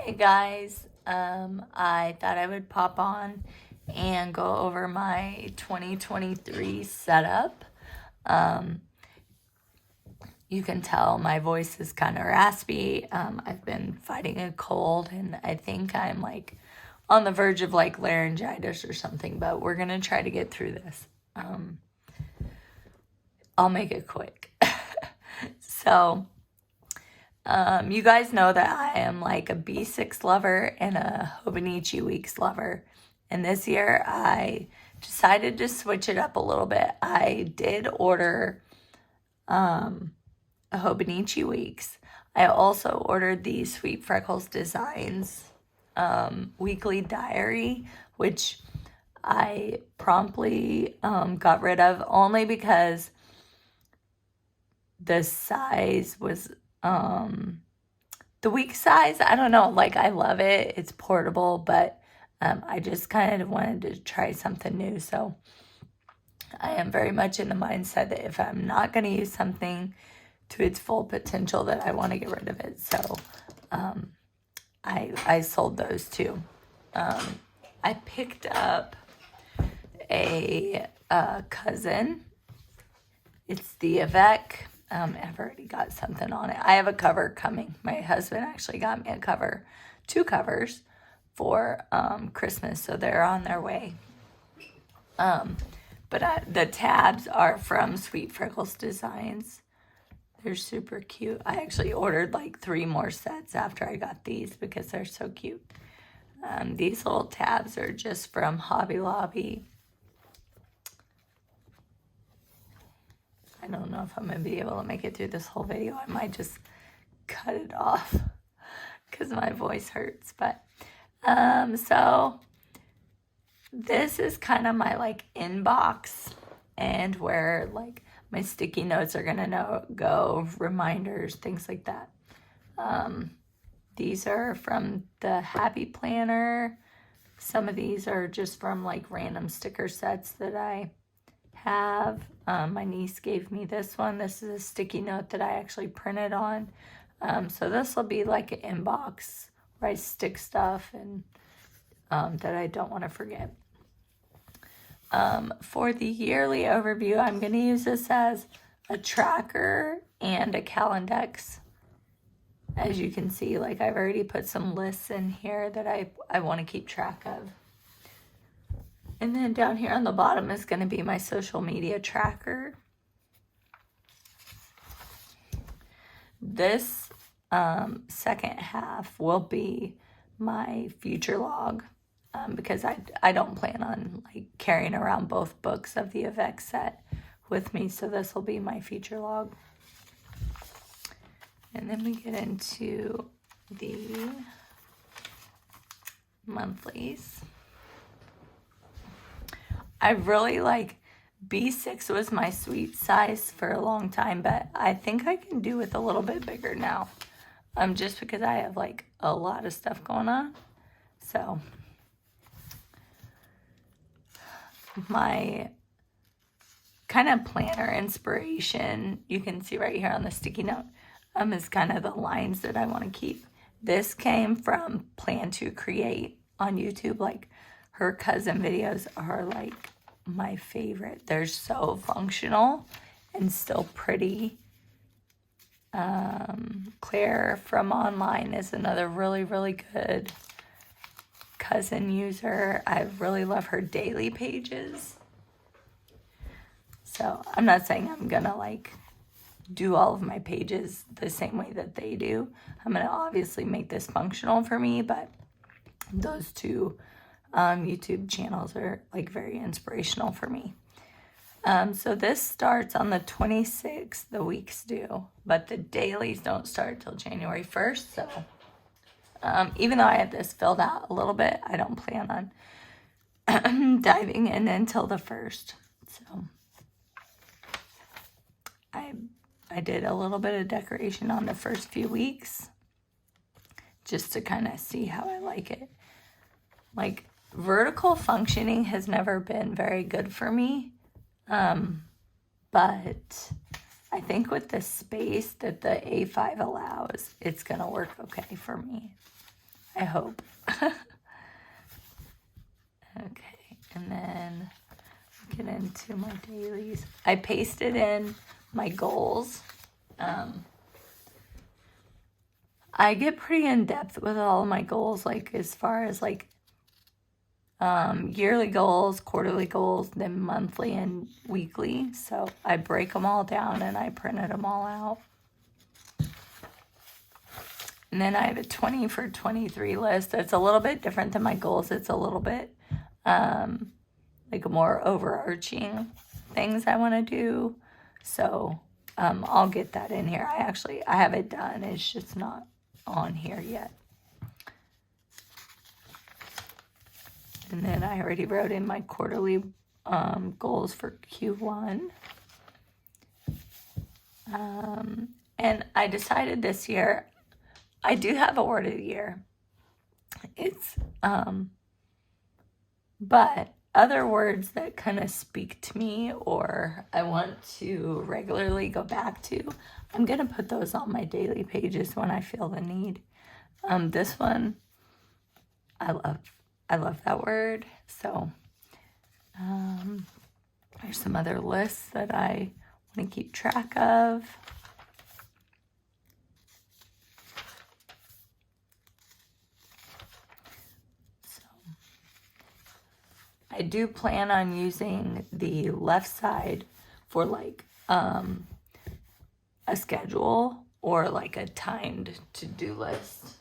Hey guys, I thought I would pop on and go over my 2023 setup. Um, you can tell my voice is kind of raspy. I've been fighting a cold and I think I'm like on the verge of like laryngitis or something, but we're gonna try to get through this. I'll make it quick. So, you guys know that I am like a B6 lover and a Hobonichi Weeks lover. And this year I decided to switch it up a little bit. I did order a Hobonichi Weeks. I also ordered the Sweet Freckles Designs weekly diary, which I promptly got rid of only because the size was the week size. I don't know, like I love it. It's portable, but I just kind of wanted to try something new. So I am very much in the mindset that if I'm not going to use something to its full potential, that I want to get rid of it. So I sold those too. I picked up a cousin. It's the Avec. I've already got something on it. I have a cover coming. My husband actually got me a cover, 2 covers for Christmas, so they're on their way. But the tabs are from Sweet Freckles Designs. They're super cute. I actually ordered like 3 more sets after I got these because they're so cute. These little tabs are just from Hobby Lobby. I don't know if I'm going to be able to make it through this whole video. I might just cut it off because my voice hurts. But, so this is kind of my like inbox and where like my sticky notes are going to go, reminders, things like that. These are from the Happy Planner. Some of these are just from like random sticker sets that I have. My niece gave me this one. This is a sticky note that I actually printed on. So this will be like an inbox where I stick stuff and that I don't want to forget. For the yearly overview, I'm going to use this as a tracker and a Calendex. As you can see, like I've already put some lists in here that I want to keep track of. And then down here on the bottom is going to be my social media tracker. This second half will be my future log because I don't plan on like carrying around both books of the Avec set with me. So this will be my future log. And then we get into the monthlies. I really like B6 was my sweet size for a long time, but I think I can do with a little bit bigger now. Just because I have like a lot of stuff going on. So my kind of planner inspiration, you can see right here on the sticky note, is kind of the lines that I want to keep. This came from Plan to Create on YouTube. Like her cousin videos are like my favorite. They're so functional and still pretty. Claire from online is another really, really good cousin user. I really love her daily pages. So I'm not saying I'm gonna like do all of my pages the same way that they do. I'm gonna obviously make this functional for me, but those 2 YouTube channels are like very inspirational for me. So this starts on the 26th, the weeks do, but the dailies don't start till January 1st. So even though I have this filled out a little bit, I don't plan on diving in until the 1st. So I did a little bit of decoration on the first few weeks just to kind of see how I like it. Like vertical functioning has never been very good for me. But I think with the space that the A5 allows, it's going to work okay for me. I hope. Okay, and then get into my dailies. I pasted in my goals. I get pretty in depth with all of my goals, like as far as like yearly goals, quarterly goals, then monthly and weekly. So I break them all down and I printed them all out. And then I have a 20 for 23 list. It's a little bit different than my goals. It's a little bit like more overarching things I want to do. So I'll get that in here. I have it done. It's just not on here yet. And then I already wrote in my quarterly goals for Q1. And I decided this year, I do have a word of the year. It's, but other words that kind of speak to me or I want to regularly go back to, I'm going to put those on my daily pages when I feel the need. This one, I love that word. So there's some other lists that I want to keep track of. So I do plan on using the left side for like a schedule or like a timed to-do list.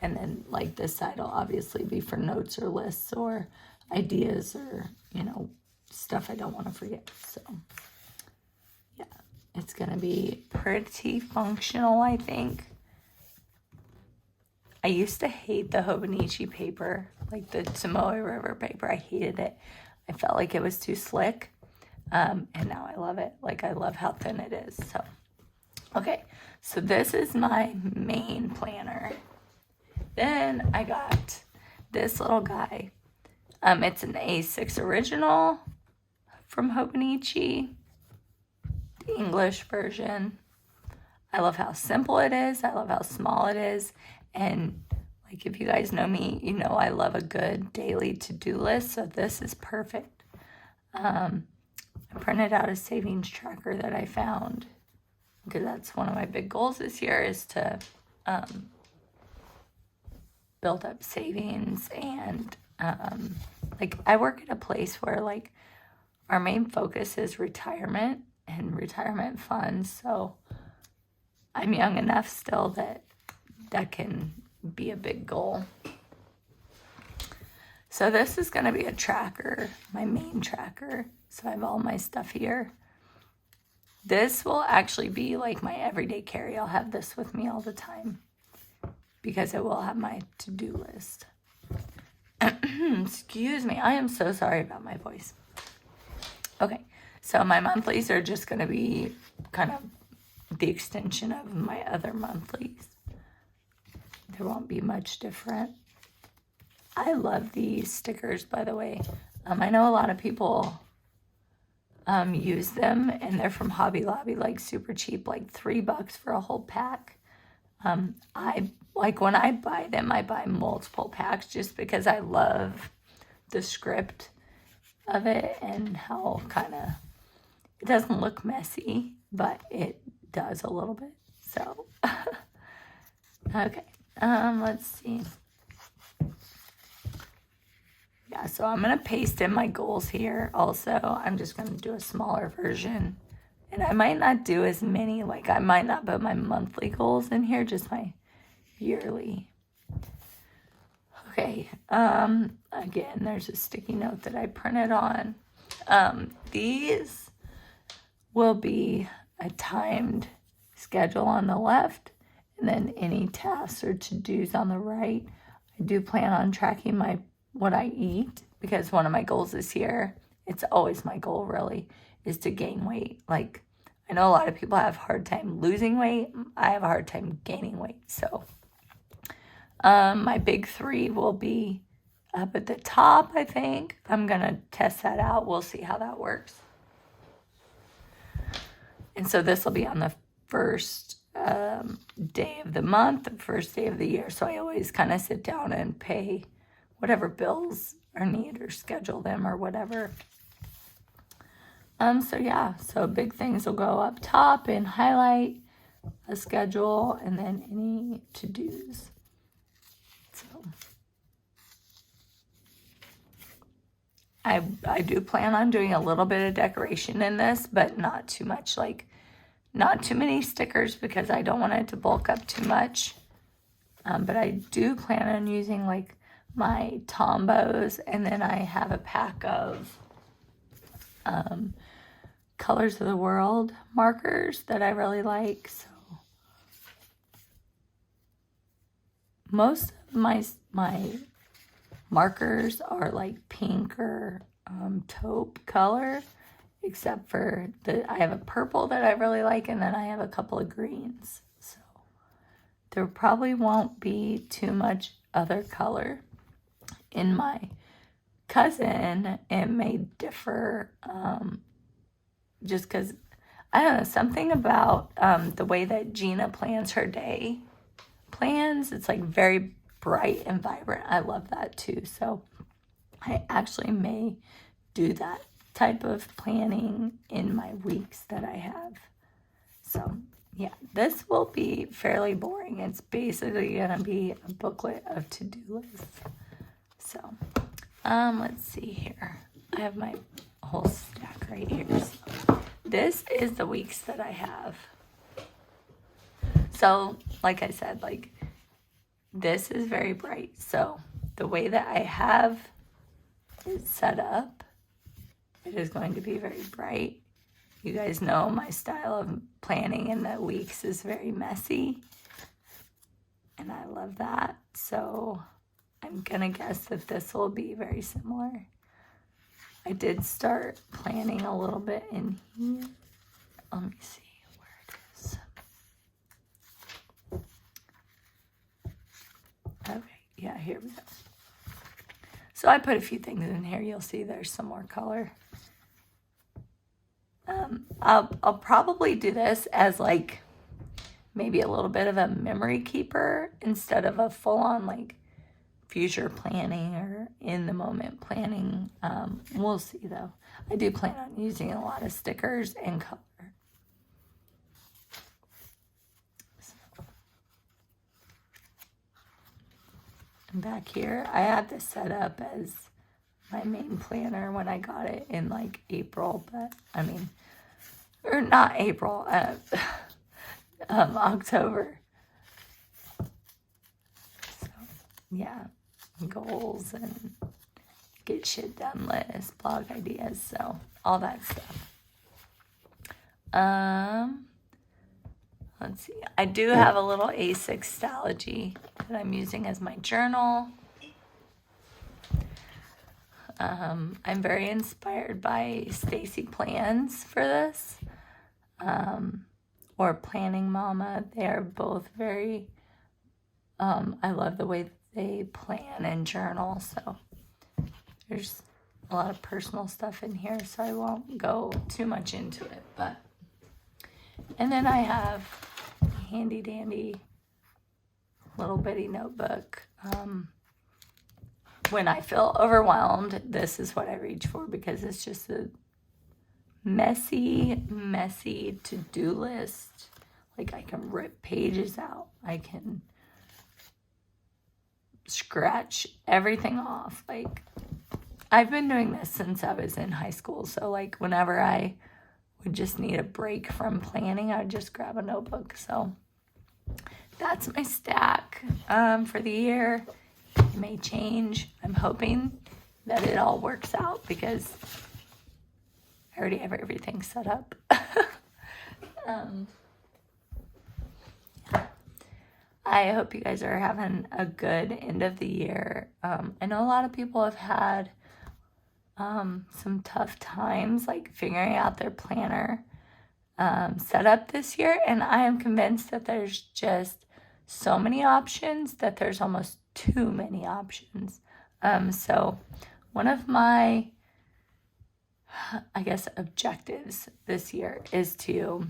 And then like this side will obviously be for notes or lists or ideas or, you know, stuff I don't want to forget. So yeah, it's going to be pretty functional, I think. I used to hate the Hobonichi paper, like the Tomoe River paper. I hated it. I felt like it was too slick. And now I love it. Like I love how thin it is. So, okay. So this is my main planner. Then I got this little guy. It's an A6 original from Hobonichi, the English version. I love how simple it is. I love how small it is. And like if you guys know me, you know I love a good daily to-do list. So this is perfect. I printed out a savings tracker that I found because that's one of my big goals this year is to build up savings. And like I work at a place where like our main focus is retirement and retirement funds. So I'm young enough still that can be a big goal. So this is going to be a tracker, my main tracker. So I have all my stuff here. This will actually be like my everyday carry. I'll have this with me all the time because it will have my to-do list. Excuse me. I am so sorry about my voice. Okay. So my monthlies are just going to be kind of the extension of my other monthlies. There won't be much different. I love these stickers, by the way. I know a lot of people use them, and they're from Hobby Lobby, like super cheap, like $3 for a whole pack. I like when I buy them, I buy multiple packs just because I love the script of it and how kind of it doesn't look messy, but it does a little bit. So, okay. Let's see. Yeah, so I'm going to paste in my goals here also. I'm just going to do a smaller version. And I might not do as many, like I might not put my monthly goals in here, just my yearly. Okay, again, there's a sticky note that I printed on. These will be a timed schedule on the left, and then any tasks or to-dos on the right. I do plan on tracking what I eat because one of my goals this year, it's always my goal really, is to gain weight. Like I know a lot of people have a hard time losing weight. I have a hard time gaining weight. So my big 3 will be up at the top, I think. I'm going to test that out. We'll see how that works. And so this will be on the first day of the month, the first day of the year. So I always kind of sit down and pay whatever bills are needed or schedule them or whatever. So yeah, so big things will go up top and highlight a schedule and then any to-dos. So I do plan on doing a little bit of decoration in this, but not too much, like not too many stickers because I don't want it to bulk up too much. But I do plan on using like my Tombos, and then I have a pack of Colors of the World markers that I really like. So most of my markers are like pink or taupe color, except for I have a purple that I really like, and then I have a couple of greens. So there probably won't be too much other color. In my cousin, it may differ just because, I don't know, something about the way that Gina plans her day plans. It's like very bright and vibrant. I love that too. So I actually may do that type of planning in my weeks that I have. So yeah, this will be fairly boring. It's basically going to be a booklet of to-do lists. So let's see here. I have my whole stack right here. So this is the weeks that I have. So like I said, like this is very bright. So the way that I have it set up, it is going to be very bright. You guys know my style of planning in the weeks is very messy. And I love that. So I'm going to guess that this will be very similar. I did start planning a little bit in here. Let me see where it is. Okay, yeah, here we go. So I put a few things in here. You'll see there's some more color. I'll probably do this as like maybe a little bit of a memory keeper instead of a full-on like future planning or in the moment planning. We'll see though. I do plan on using a lot of stickers and color. And back here, I had this set up as my main planner when I got it in like April, but I mean, or not April, October. So yeah, goals and get shit done list, blog ideas, so all that stuff. Let's see. I do have a little A6 Stalogy that I'm using as my journal. I'm very inspired by Stacy Plans for this, or Planning Mama. They are both very, I love the way they plan and journal. So there's a lot of personal stuff in here, so I won't go too much into it. And then I have a handy dandy little bitty notebook. When I feel overwhelmed, this is what I reach for because it's just a messy to-do list. Like I can rip pages out. I can scratch everything off. Like I've been doing this since I was in high school. So like whenever I would just need a break from planning, I would just grab a notebook. So that's my stack for the year. It may change. I'm hoping that it all works out because I already have everything set up. I hope you guys are having a good end of the year. I know a lot of people have had some tough times like figuring out their planner setup this year, and I am convinced that there's just so many options that there's almost too many options. So one of my, I guess, objectives this year is to,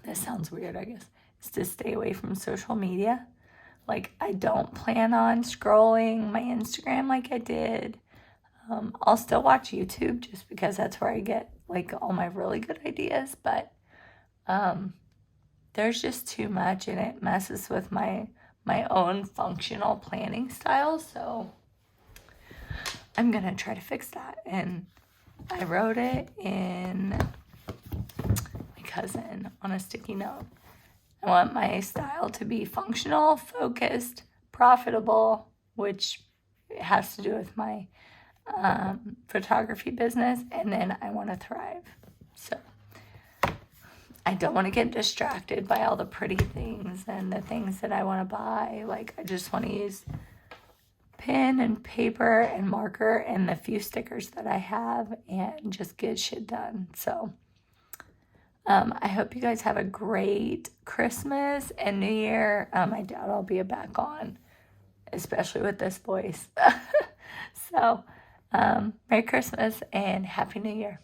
this sounds weird, I guess, is to stay away from social media. Like, I don't plan on scrolling my Instagram like I did. I'll still watch YouTube just because that's where I get like all my really good ideas, but there's just too much and it messes with my own functional planning style. So I'm gonna try to fix that. And I wrote it in my cousin on a sticky note. I want my style to be functional, focused, profitable, which has to do with my photography business, and then I want to thrive. So I don't want to get distracted by all the pretty things and the things that I want to buy. Like, I just want to use pen and paper and marker and the few stickers that I have and just get shit done. So I hope you guys have a great Christmas and New Year. I doubt I'll be back on, especially with this voice. So Merry Christmas and Happy New Year.